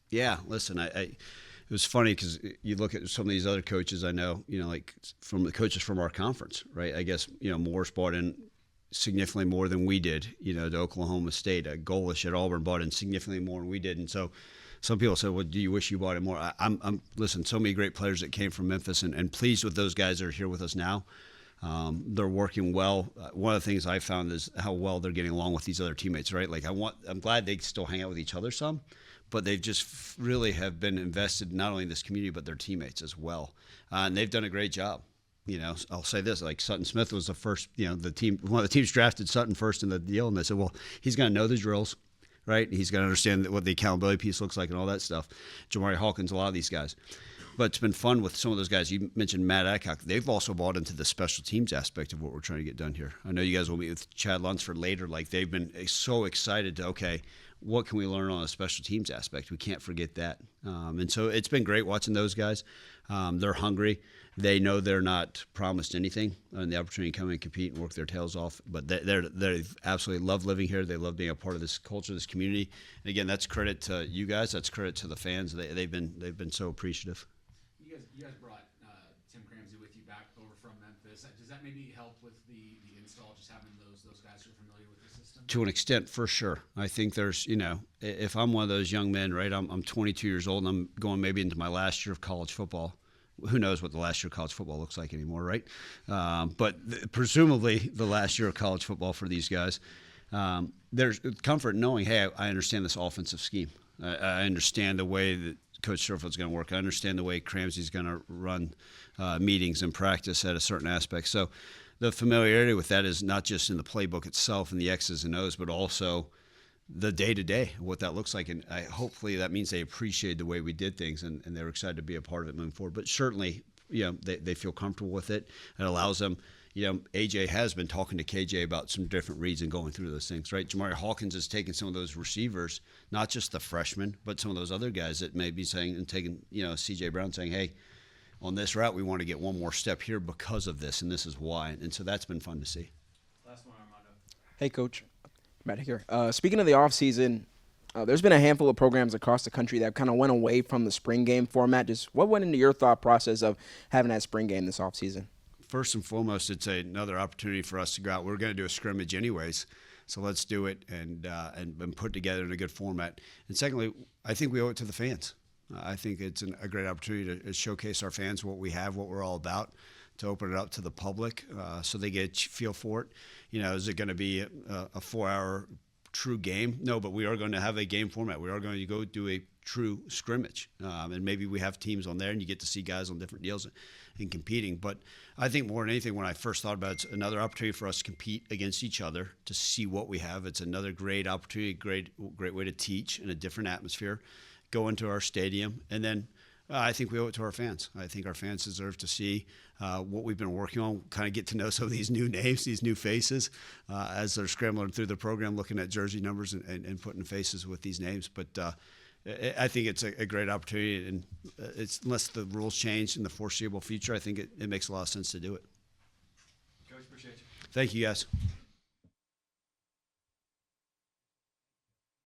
Yeah, listen, it was funny because you look at some of these other coaches I know, like from the coaches from our conference, right? I guess, Morris bought in significantly more than we did, to Oklahoma State. Golish at Auburn bought in significantly more than we did. And so some people said, well, do you wish you bought in more? Listen, so many great players that came from Memphis and pleased with those guys that are here with us now. They're working well. One of the things I found is how well they're getting along with these other teammates, right? Like I'm glad they still hang out with each other some, but they've just really have been invested not only in this community but their teammates as well, and they've done a great job. I'll say this: like Sutton Smith was the first. One of the teams drafted Sutton first in the deal, and they said, well, he's going to know the drills, right? He's going to understand what the accountability piece looks like and all that stuff. Jamari Hawkins, a lot of these guys. But it's been fun with some of those guys. You mentioned Matt Adcock. They've also bought into the special teams aspect of what we're trying to get done here. I know you guys will meet with Chad Lunsford later. Like, they've been so excited to, okay, what can we learn on a special teams aspect? We can't forget that. And so it's been great watching those guys. They're hungry. They know they're not promised anything and the opportunity to come and compete and work their tails off. But they absolutely love living here. They love being a part of this culture, this community. And again, that's credit to you guys. That's credit to the fans. They've been so appreciative. You guys brought Tim Cramsey with you back over from Memphis. Does that maybe help with the install, just having those guys who are familiar with the system? To an extent, for sure. I think there's, if I'm one of those young men, right, I'm 22 years old and I'm going maybe into my last year of college football. Who knows what the last year of college football looks like anymore, right? But presumably the last year of college football for these guys, there's comfort in knowing, hey, I understand this offensive scheme. I understand the way that Coach Silverfield's going to work. I understand the way Cramsey's going to run meetings and practice at a certain aspect. So the familiarity with that is not just in the playbook itself and the X's and O's, but also the day-to-day, what that looks like. And hopefully that means they appreciate the way we did things and they're excited to be a part of it moving forward. But certainly, they feel comfortable with it. It allows them, AJ has been talking to KJ about some different reads and going through those things, right? Jamari Hawkins is taking some of those receivers, not just the freshmen, but some of those other guys that may be saying and taking, CJ Brown saying, hey, on this route, we want to get one more step here because of this, and this is why. And so that's been fun to see. Last one, Armando. Hey, Coach. Matt here. Speaking of the offseason, there's been a handful of programs across the country that kind of went away from the spring game format. Just what went into your thought process of having that spring game this offseason? First and foremost, it's another opportunity for us to go out. We're going to do a scrimmage anyways, so let's do it and put together in a good format. And secondly, I think we owe it to the fans. I think it's a great opportunity to showcase our fans what we have, what we're all about, to open it up to the public so they get a feel for it. Is it going to be a 4-hour true game? No, but we are going to have a game format. We are going to go do a true scrimmage. And maybe we have teams on there and you get to see guys on different deals and competing. But I think more than anything, when I first thought about it, it's another opportunity for us to compete against each other, to see what we have. It's another great opportunity, great way to teach in a different atmosphere, go into our stadium, and then I think we owe it to our fans. I think our fans deserve to see what we've been working on, kind of get to know some of these new names, these new faces, as they're scrambling through the program, looking at jersey numbers and putting faces with these names. But I think it's a great opportunity, and unless the rules change in the foreseeable future, I think it makes a lot of sense to do it. Coach, appreciate you. Thank you, guys.